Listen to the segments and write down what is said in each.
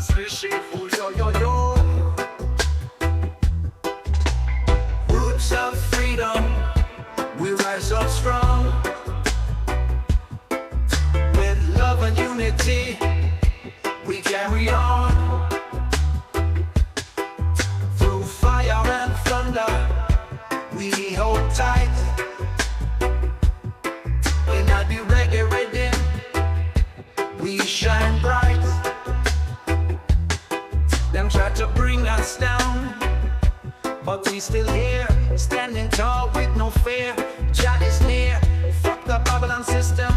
Oh, yo, yo, yo. Roots of freedom, we rise up strong. With love and unity, we carry on. Through fire and thunder, we hold tight. In the reggae rhythm, we shine bright. Them try to bring us down, but we still here, standing tall with no fear. Jah is near, fuck the Babylon system.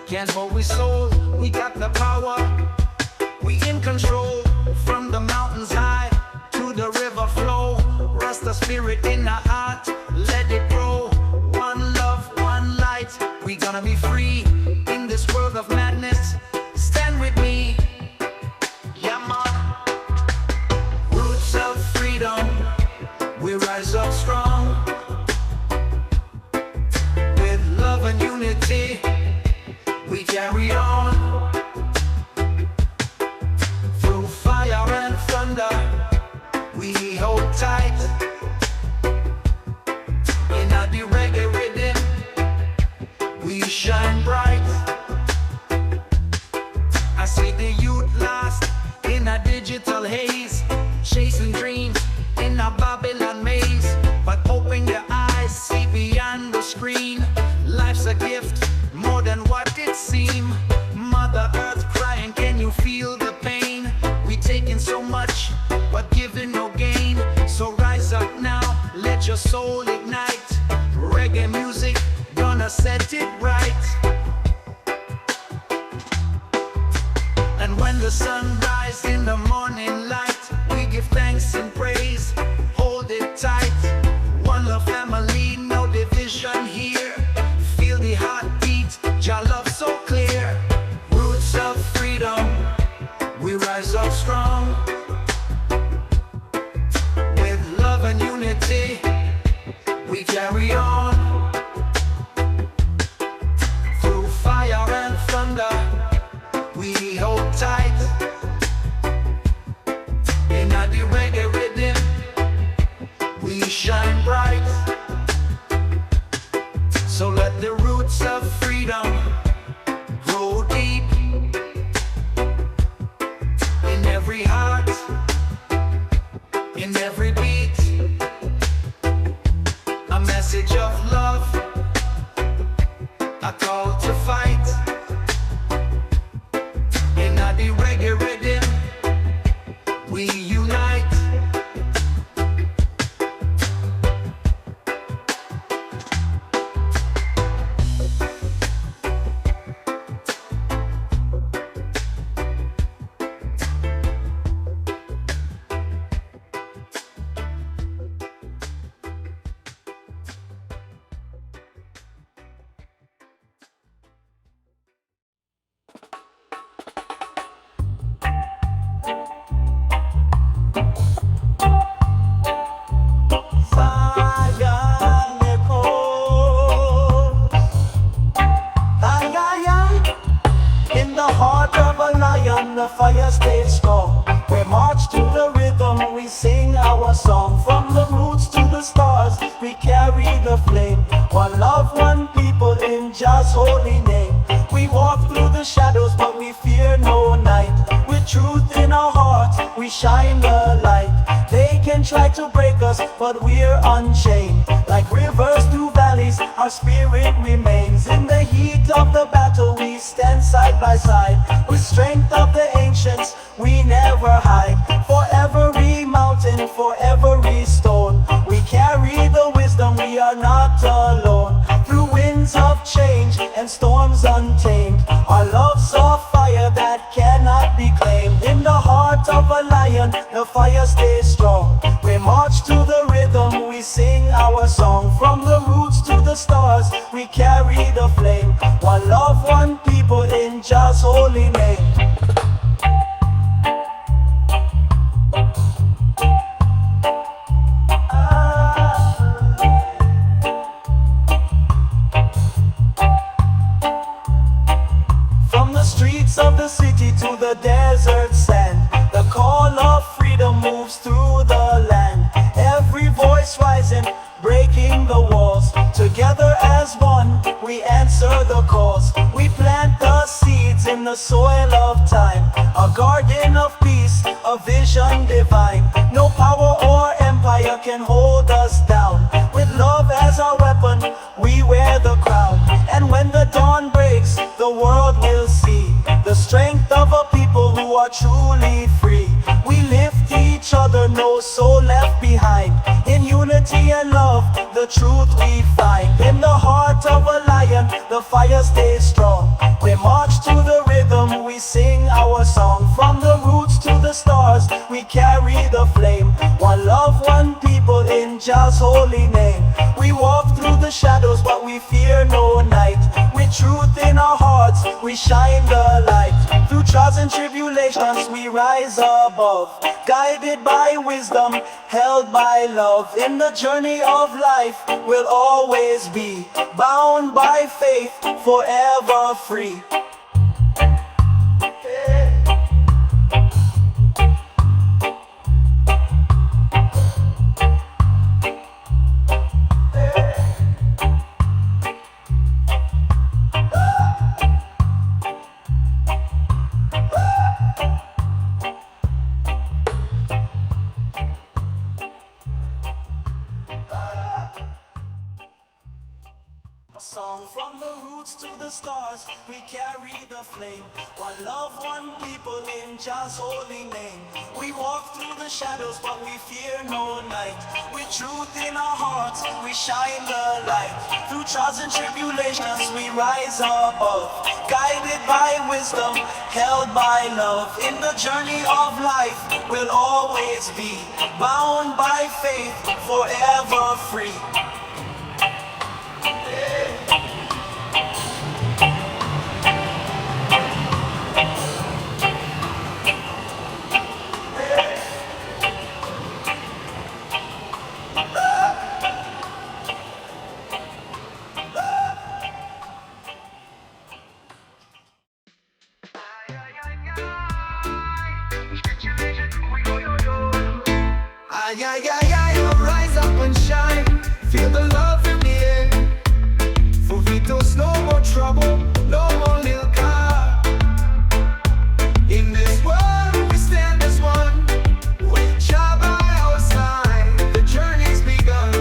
Can't hold we soul, we got the power. We in control, from the mountains high to the river flow. Rasta spirit in our heart, let it grow. One love, one light, we gonna be free in this world of madness. Stand with me, yeah man. Roots of freedom, we rise up strong. With love and unity, we carry on. Through fire and thunder, we hold tight. In the reggae rhythm, we shine bright. I see the youth lost in a digital haze, chasing dreams in a Babylon maze. But open your eyes, see beyond the screen. Life's a gift, more than what it seems. Mother Earth crying, can you feel the pain? We taking so much, but giving no gain. So rise up now, let your soul ignite. Reggae music, gonna set it right. And when the sun rises in the morning light, we give thanks and praise, hold it tight. One love family, no division here. Feel the heartbeat, Jah love so clear. Roots of freedom, we rise up strong. With love and unity, we carry on. Through fire and thunder, we hold tight. In the reggae rhythm, we shine bright. So let the roots of freedom grow deep in every heart, in every beat. A message of love, a call to fight. In the reggae rhythm, we unite. The fire stays strong. We march to the rhythm, we sing our song. From the roots to the stars, we carry the flame. One love, one people in Jah's holy name. We walk through the shadows, but we fear no night. With truth in our hearts, we shine the light. They can try to break us, but we're unchained. Like rivers through valleys, our spirit remains. In the heat of the battle, we stand side by side. With strength of the ancients, we never hide. For every mountain, for every stone, we carry the wisdom, we are not alone. Through winds of change and storms untamed, our love's a fire that cannot be claimed. In the heart of a lion, the fire stays strong. We march to the rhythm, we sing our song. From the roots to the stars, we carry the flame. One love, one people in Jah's holy name. From the streets of the city to the desert sand, The call of freedom moves through the land. Every voice rising, breaking the walls. Together as one, we answer the calls. We plant the seeds in the soil of time. A garden of peace, a vision divine. No power or empire can hold us down. With love as our weapon, we wear the crown. And when the dawn breaks, the world will see the strength of a people who are truly free. We lift each other, no soul left behind. In unity and love, the truth we find. In the heart of a lion, the fire stays strong. We march to the rhythm, we sing our song. From the roots to the stars, we carry the flame. One love, one people in Jah's holy name. We walk through the shadows, but we fear no night. With truth in our hearts, we shine the light. Through trials and tribulations, we rise above. Guided by wisdom, held by love. In the journey of life, we'll always be bound by faith, forever free. A song from the roots to the stars, we carry the flame. One love, one people in Jah's holy name. We walk through the shadows, but we fear no night. With truth in our hearts, we shine the light. Through trials and tribulations, we rise above. Guided by wisdom, held by love. In the journey of life, we'll always be bound by faith, forever free. Ay, ay, ay, ay, rise up and shine. Feel the love in the air. For Vitos, no more trouble, no more little car. In this world, we stand as one. With Jah by our side, the journey's begun.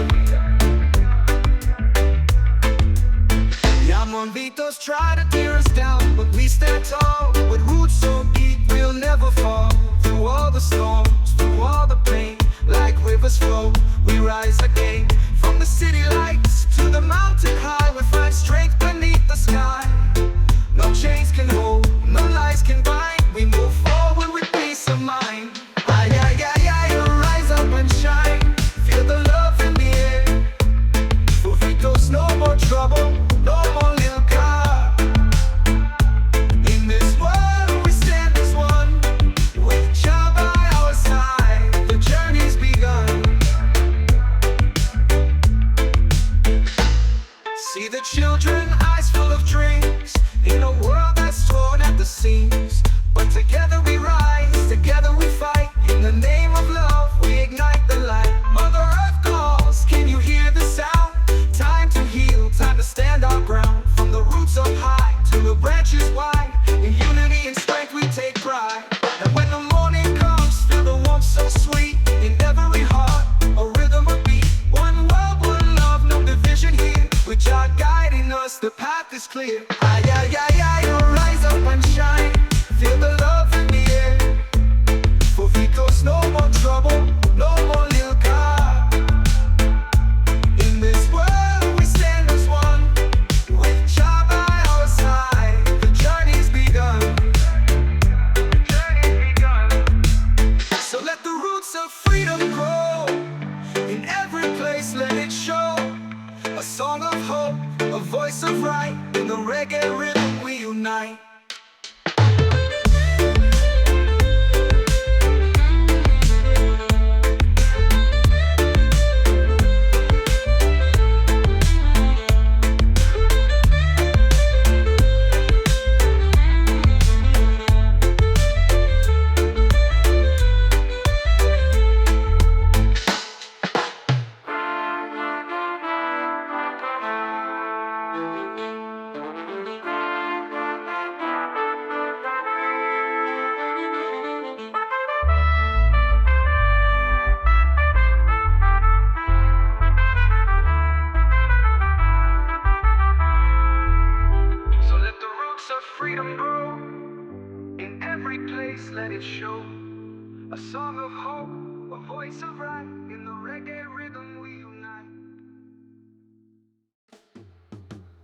Yamon Vitos try to tear us down, but we stand tall. With roots so deep, we'll never fall. Through all the storms, through all the pain, like rivers flow, we rise again. From the city lights to the mountain high, we find strength beneath the sky. No chains can hold, no lies can bind. We move forward with peace of mind. Ay, ay, ay, ay, rise up and shine. Feel the love in the air. For Vitos, no more trouble, no more little car. In this world, we stand as one. With Jah by our side, the journey's begun. See the children, eyes full of dreams, in a world that's torn at the seams. But together we rise, together we fight. In the name of love, we ignite the light. Mother Earth calls, can you hear the sound? Time to heal, time to stand our ground. From the roots up high to the branches wide, in unity and strength we take pride. And when the morning comes, feel the warmth so sweet. In every heart, a rhythm, a beat. One world, one love, no division here. With Jah guiding us, the path is clear. Ay, ay, ay, ay, rise up and shine. Feel the love in the air. For Vitos, no more face, let it show. A song of hope, a voice of right. In the reggae rhythm we unite.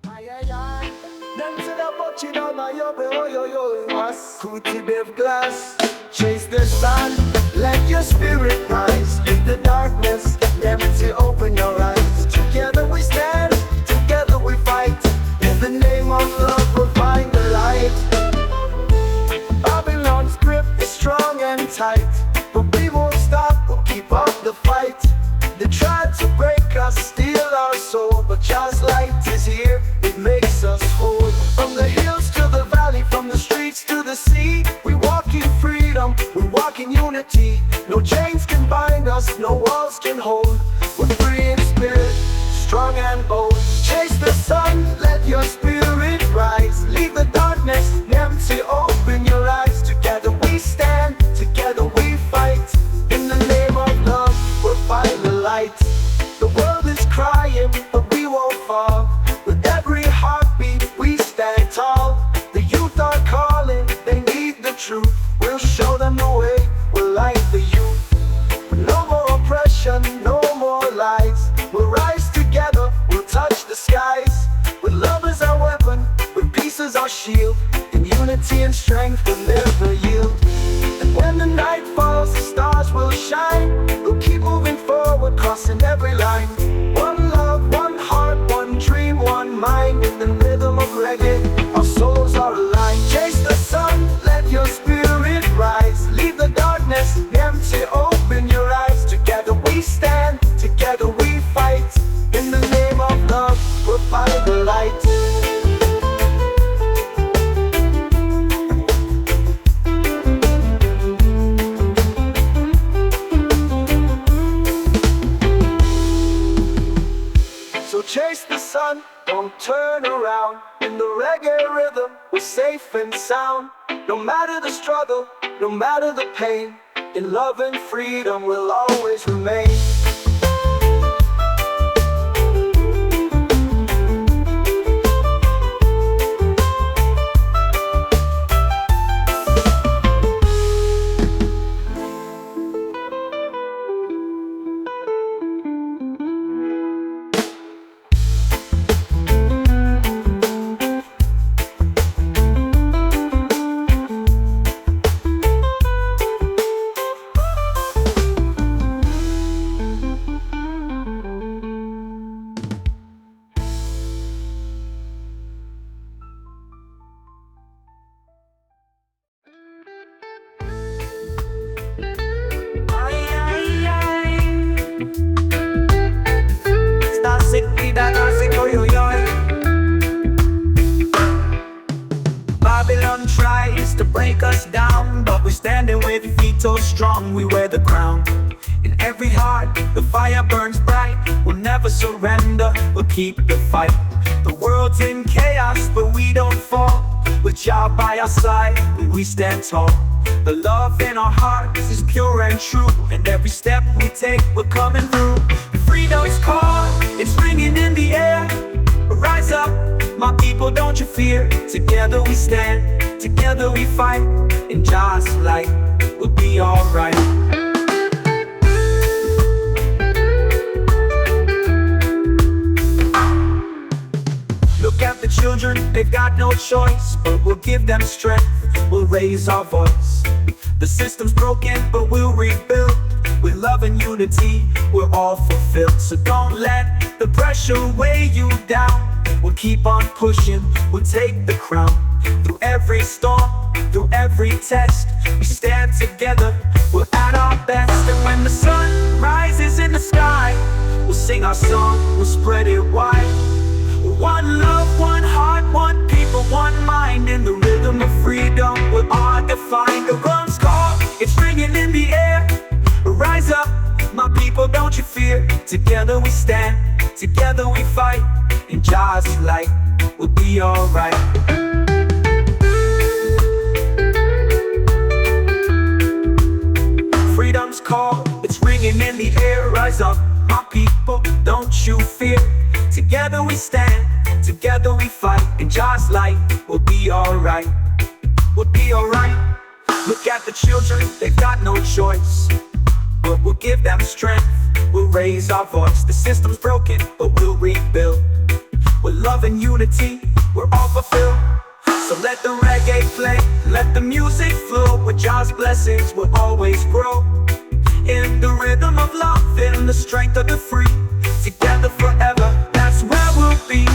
Ay, ay, ay. Them to the butchie down my yobe, oh, yo, yo, was Cootie Bev Glass. Chase the sun, let your spirit rise. Leave the darkness, empty, open your eyes. Together we stand, together we fight. In the name of love we'll find the light. Babylon's grip is strong and tight, but we won't stop, we'll keep up the fight. They tried to break us, steal our soul, but Jah's light is here, it makes us whole. From the hills to the valley, from the streets to the sea, we walk in freedom, we walk in unity. No chains can bind us, no walls can hold. We're free in spirit, strong and bold. Chase the sun, let your spirit rise. Leave the darkness empty, open your eyes. Together we stand, together we fight. In the name of love, we'll find the light. The world is crying, but we won't fall. With every heartbeat, we stand tall. The youth are calling, they need the truth. We'll show them the way, we'll light the youth. No more oppression, no more lies. We'll rise together, we'll touch the skies. With love as our weapon, with peace as our shield. In unity and strength, we'll never yield. And when the night falls, the stars will shine. We'll keep moving forward, crossing every line. One love, one heart, one dream, one mind. In the rhythm of reggae, our souls are aligned. Chase the sun, let your spirit rise. Leave the darkness empty, open your eyes. Together we stand, together we fight. In the name of love, we'll find the light. So chase the sun, don't turn around. In the reggae rhythm, we're safe and sound. No matter the struggle, no matter the pain, in love and freedom we'll always remain. Babylon tries to break us down, but we're standing with feet so strong, we wear the crown. In every heart, the fire burns bright. We'll never surrender, we'll keep the fight. The world's in chaos, but we don't fall. With Jah by our side, we stand tall. The love in our hearts is pure and true, and every step we take, we're coming through. Freedom's call, it's ringing in the air. Rise up, my people, don't you fear. Together we stand, together we fight. In Jah's light, we'll be alright. Look at the children, they've got no choice, but we'll give them strength, we'll raise our voice. The system's broken, but we'll rebuild. With love and unity, we're all fulfilled. So don't let the pressure weigh you down. We'll keep on pushing, we'll take the crown. Through every storm, through every test, we stand together, we're at our best. And when the sun rises in the sky, we'll sing our song, we'll spread it wide. One love, one heart, one people, one mind. In the rhythm of freedom, we're all defined. The drums call, it's ringing in the air. Rise up, my people, don't you fear. Together we stand, together we fight. In Jah's light, we'll be alright. Freedom's call, it's ringing in the air. Rise up, my people, don't you fear. Together we stand, together we fight. In Jah's light, we'll be alright. We'll be alright. Look at the children, they've got no choice, but we'll give them strength. We'll raise our voice. The system's broken, but we'll rebuild. With love and unity, we're all fulfilled. So let the reggae play, let the music flow. With Jah's blessings we'll always grow. In the rhythm of love, in the strength of the free. Together forever, that's where we'll be.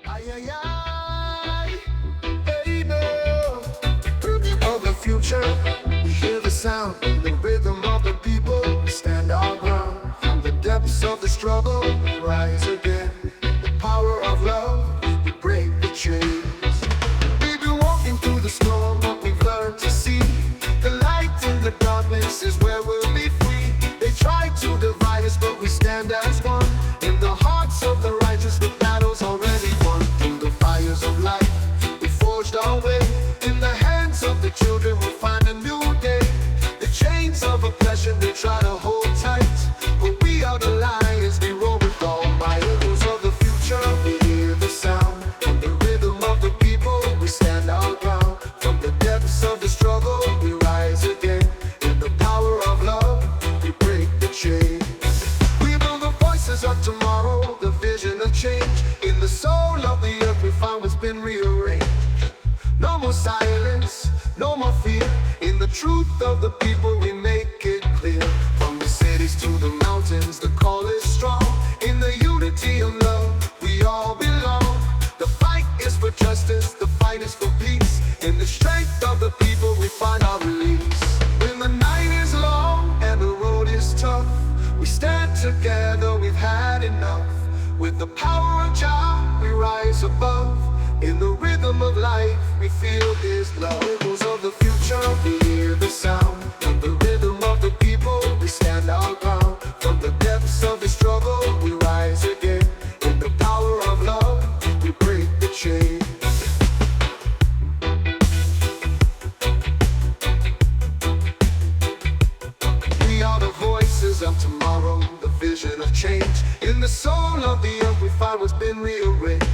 Ay, ay, ay, baby. Of the future, we hear the sound, the rhythm of the people. We stand our ground. From the depths of the struggle, we rise again. The power of love, we break the chains. We've been walking through the storm, but we've learned to see the light in the darkness is where we'll be free. They try to divide us, but we stand as one. In the hearts of the righteous, the battle's already won. Through the fires of life, we forged our way. In the hands of the children, we'll find a new day. The chains of oppression, they try to hold tight, but we are the lions, we roll with all might. Echoes of the future, we hear the sound. From the rhythm of the people, we stand our ground. From the depths of the struggle, we rise again. In the power of love, we break the chains. We know the voices of tomorrow, the vision of change. In the soul of the earth, we find what's been rearranged. No more silence, no more fear. In the truth of the people, we make it clear. From the cities to the mountains, the call is strong. In the unity of love, we all belong. The fight is for justice, the fight is for peace. In the strength of the people, we find our release. When the night is long and the road is tough, we stand together, we've had enough. With the power of Jah, we rise above. In the rhythm of life, we feel His love. Echoes of the future, we hear the sound. In the rhythm of the people, we stand our ground. From the depths of the struggle, we rise again. In the power of love, we break the chains. We are the voices of tomorrow, the vision of change. In the soul of the earth, we find what's been rearranged.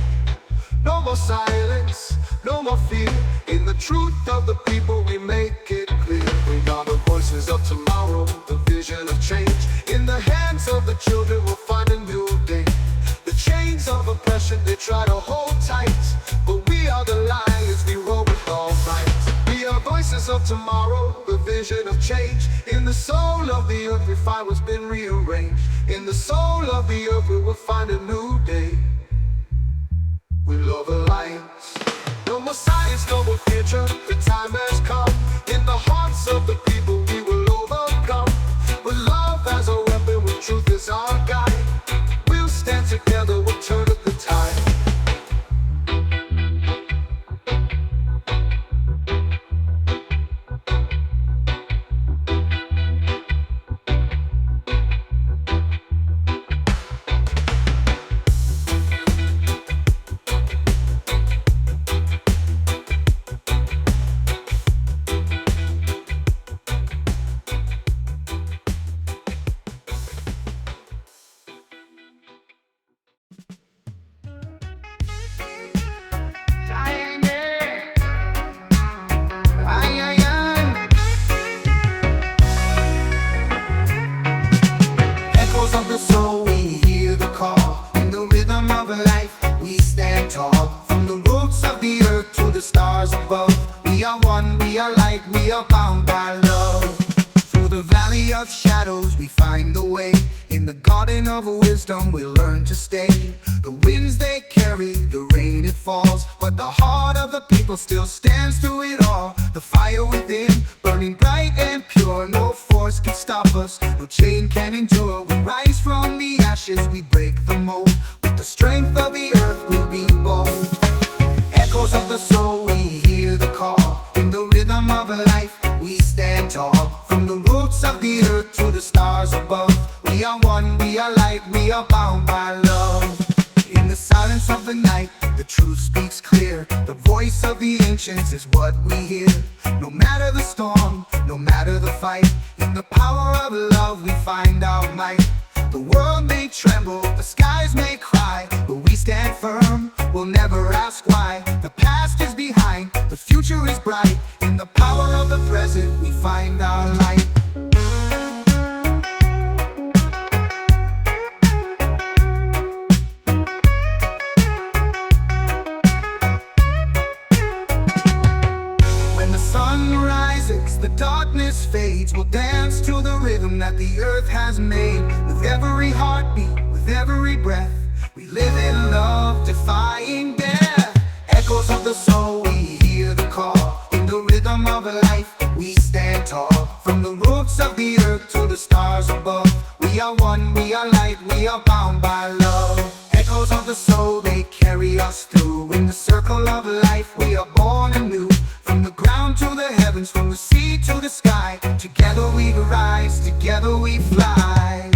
No more silence, no more fear. In the truth of the people, we make it clear. We are the voices of tomorrow, the vision of change. In the hands of the children, we'll find a new day. The chains of oppression, they try to hold tight, but we are the lions, we roll with all might. We are voices of tomorrow, the vision of change. In the soul of the earth, we find what's been rearranged. In the soul of the earth, we will find a new day. We love alliance. No more science, no more future. The time has come. In the hearts of the people, we will overcome. With love as a weapon, with truth as our guide, we'll stand together, we'll turn up the tide. Still stands through it all. The fire within, burning bright and pure. No force can stop us, no chain can endure. We rise from the ashes, we break the mold. With the strength of the earth, we'll be bold. Echoes of the soul, we hear of life, we stand tall. From the roots of the earth to the stars above, we are one, we are light, we are bound by love. In the silence of the night, the truth speaks clear. The voice of the ancients is what we hear. No matter the storm, no matter the fight, in the power of love we find our might. The world may tremble, the skies may cry, but we stand firm, we'll never ask why. The past is behind, the future is bright. In the power of the present we find our light. When the sun rises, the darkness fades, we'll dance to the rhythm that the earth has made. With every heartbeat, with every breath, we live in love, defying death. Echoes of the soul, we hear the call. In the rhythm of life, we stand tall. From the roots of the earth to the stars above, we are one, we are light, we are bound by love. Echoes of the soul, they carry us through. In the circle of life, we are born anew. From the ground to the heavens, from the sea to the sky, together we rise, together we fly.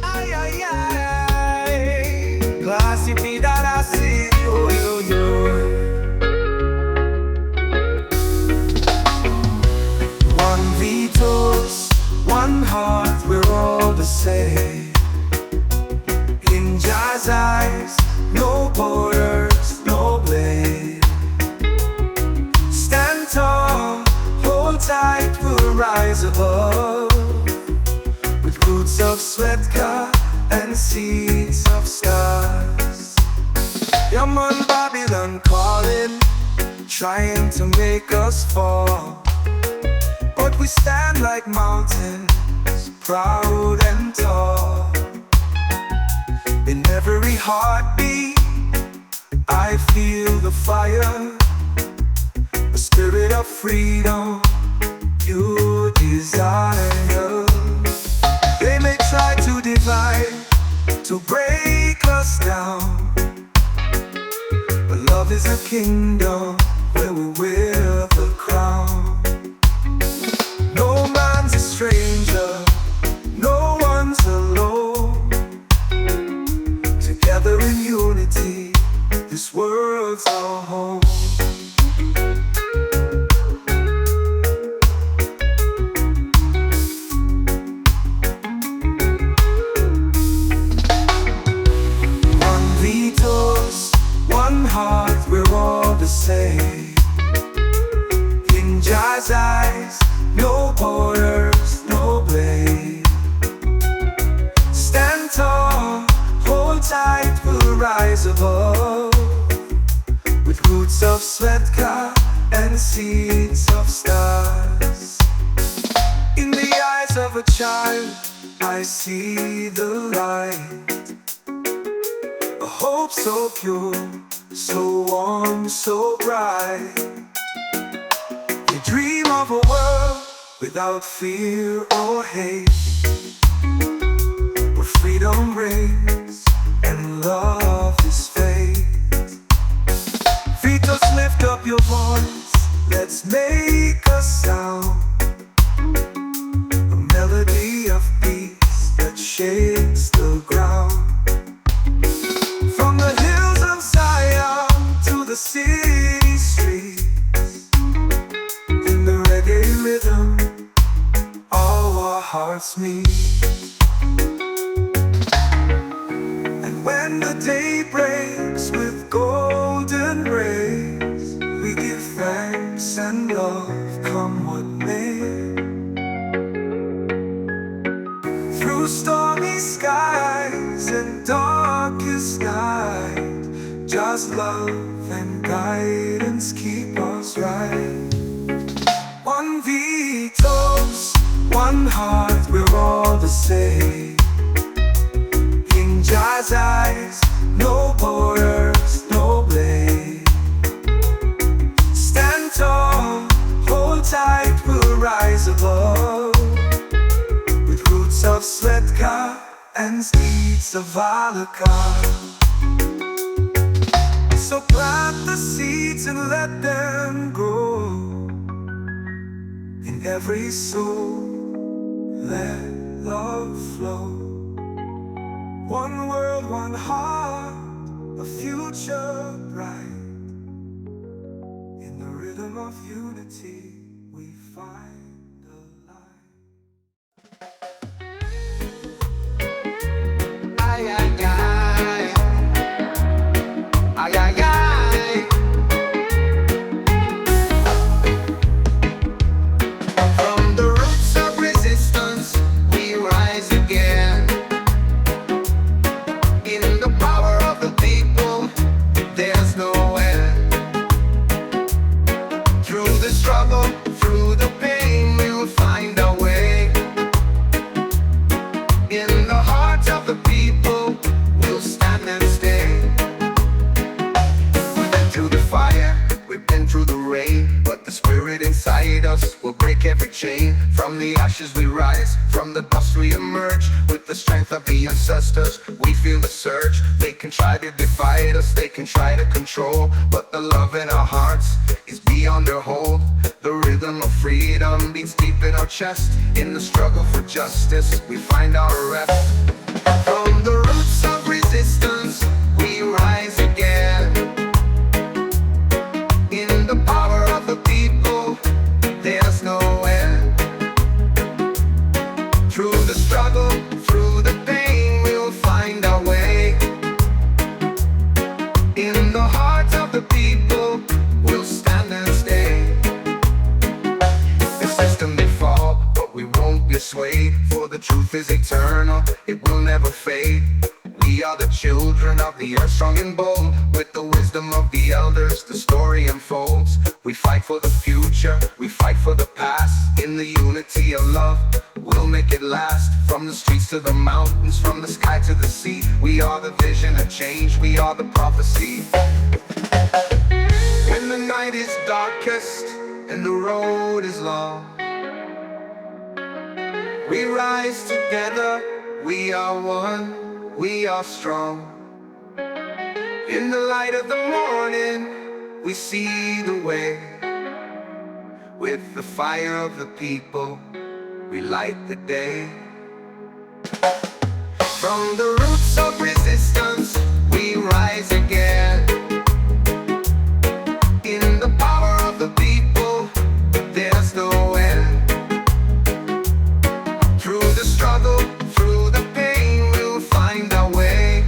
Ay, ay, ay, clase vida assim, yo, yo, yo. One Vitos, one heart, we're all the same. In Jah's eyes, no borders, no blame. Stand tall, hold tight, we'll rise above. With roots of sweatka and seeds of stars. Yeah man, Babylon calling, trying to make us fall. But we stand like mountains, proud and tall. In every heartbeat, I feel the fire, a spirit of freedom, you desire. They may try to divide, to break us down, but love is a kingdom where we wear the crown. No man's a stranger, no one's alone. Together in unity, this world's our home. Heart, we're all the same. In Jah's eyes, no borders, no blame. Stand tall, hold tight, we'll rise above. With roots of sweatka and seeds of stars. In the eyes of a child, I see the light. A hope so pure, so warm, so bright. We dream of a world without fear or hate, where freedom reigns and love is faith. Vitos, lift up your voice, let's make a sound, a melody of peace that shakes the ground. From the hills of Zion to the city streets, in the reggae rhythm, all our hearts meet. And when the day breaks with golden rays, we give thanks and love, come what may. Through stormy skies and darkest night, just love and guidance keep us right. One Vitos, One heart, we're all the same. In Jah's eyes, no borders, no blame. Stand tall, hold tight, we'll rise above. With roots of Svetka and seeds of Valakar. So plant the seeds and let them grow. In every soul, let love flow. One world, one heart, a future bright. In the rhythm of unity, we find the light. Ay, ay, ay. Ay, ay, ay. From the roots of resistance, we rise again. In the power of the people, there's no end. Through the struggle, through the pain, we'll find our way. In the hearts of the people, we'll stand and stay. We've been through the fire, we've been through the rain, but the spirit inside us will break every chain. From the ashes we rise, from the dust we emerge. With the strength of the ancestors, we feel the surge. They can try to divide us, they can try to control, but the love in our hearts is beyond their hold. The rhythm of freedom beats deep in our chest. In the struggle for justice, we find our rest. From the roots of resistance, we rise again. In the power of the people, there's no end. Through the struggle, through the pain, we'll find our way. In the hearts of the people, we'll stand and stay. The system may fall, but we won't be swayed. For the truth is eternal, it will never fade. We are the children of the earth, strong and bold. With the wisdom of the elders, the story unfolds. We fight for the future, we fight for the past. In the unity of love, we'll make it last. From the streets to the mountains, from the sky to the sea, we are the vision of change, we are the prophecy. When the night is darkest and the road is long, we rise together, we are one, we are strong. In the light of the morning, we see the way. With the fire of the people, we light the day. From the roots of resistance, we rise again. In the power of the people, there's no end. Through the struggle, through the pain, we'll find our way.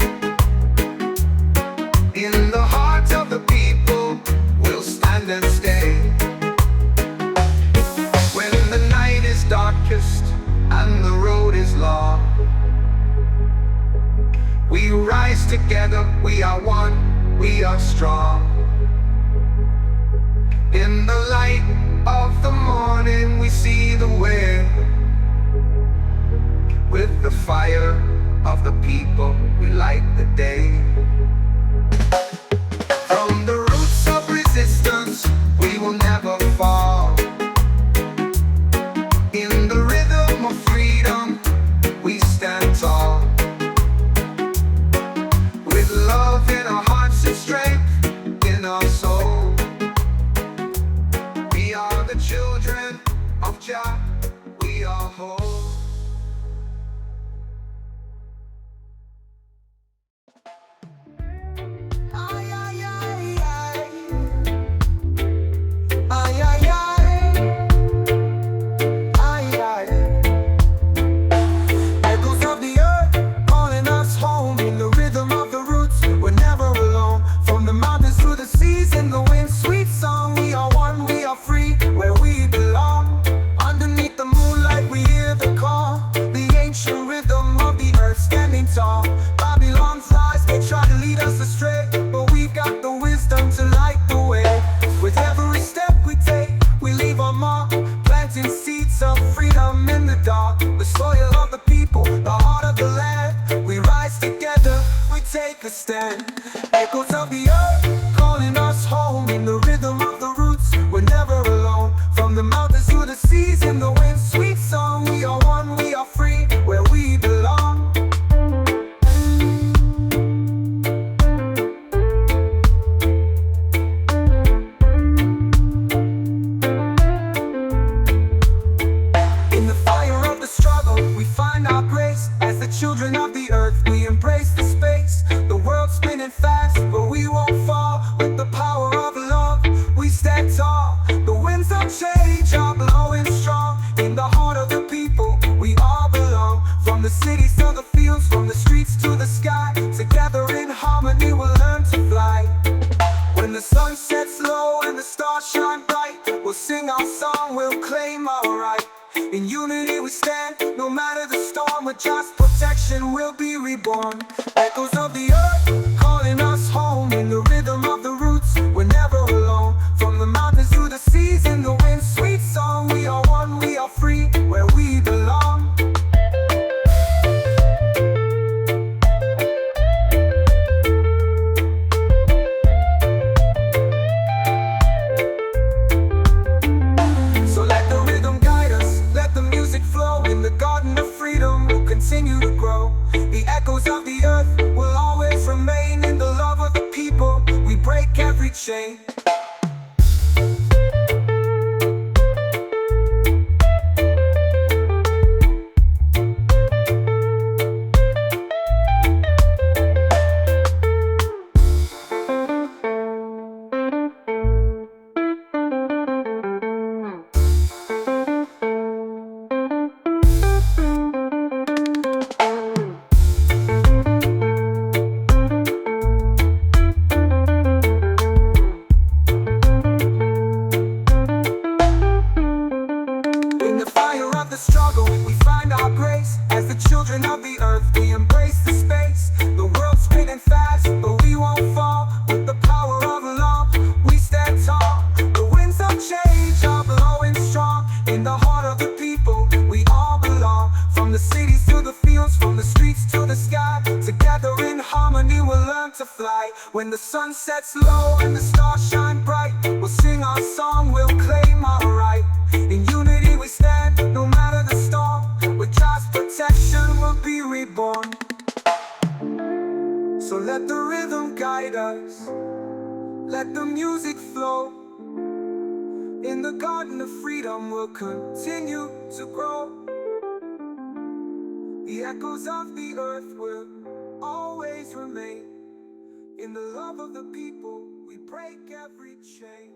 In the hearts of the people, we'll stand and stay. When the night is darkest and the road is long, we rise together, we are one, we are strong. In the light of the morning, we see the way. With the fire of the people, we light the day. From the roots of resistance, we will never fall. In the rhythm of freedom, we stand tall. With love in our hearts and strength in our soul, we are the children of Jah, we are whole. stand. Echoes of the earth calling us home in the rhythm of the roots. We're never alone. From the mountains to the seas, in the wind, sweet song. We are one, we are free, where we belong. In the fire of the struggle, we find our grace. As the children of the earth, we embrace the space. The world's spinning fast, but we won't fall. With the power of love, we stand tall. The winds of change are blowing strong. In the heart of the people, we all belong. From the cities to the fields, from the streets to the sky. Together in harmony, we'll learn to fly. When the sun sets low and the stars shine bright, we'll sing our song, we'll claim our right. In unity we stand, no matter the storm. With Jah's protection we'll be reborn. Echoes of the earth calling us home in the rhythm of the roots. We're never alone. From the mountains to the seas, in the wind, sweet song. We are one, we are free, where we belong. So let the rhythm guide us, let the music flow. In the garden of freedom we'll continue to grow. The echoes of the earth will always remain. In the love of the people we break every chain. Struggle, we find our grace. As the children of the earth, we embrace the space. The world's spinning fast, but we won't fall. With the power of love, we stand tall. The winds of change are blowing strong. In the heart of the people, we all belong. From the cities to the fields, from the streets to the sky. Together in harmony, we'll learn to fly. When the sun sets low and the stars shine bright, we'll sing our song, we'll claim our right. In unity we stand, no matter the storm. With Jah's protection we'll be reborn. So let the rhythm guide us, let the music flow. In the garden of freedom we'll continue to grow. The echoes of the earth will always remain. In the love of the people we break every chain.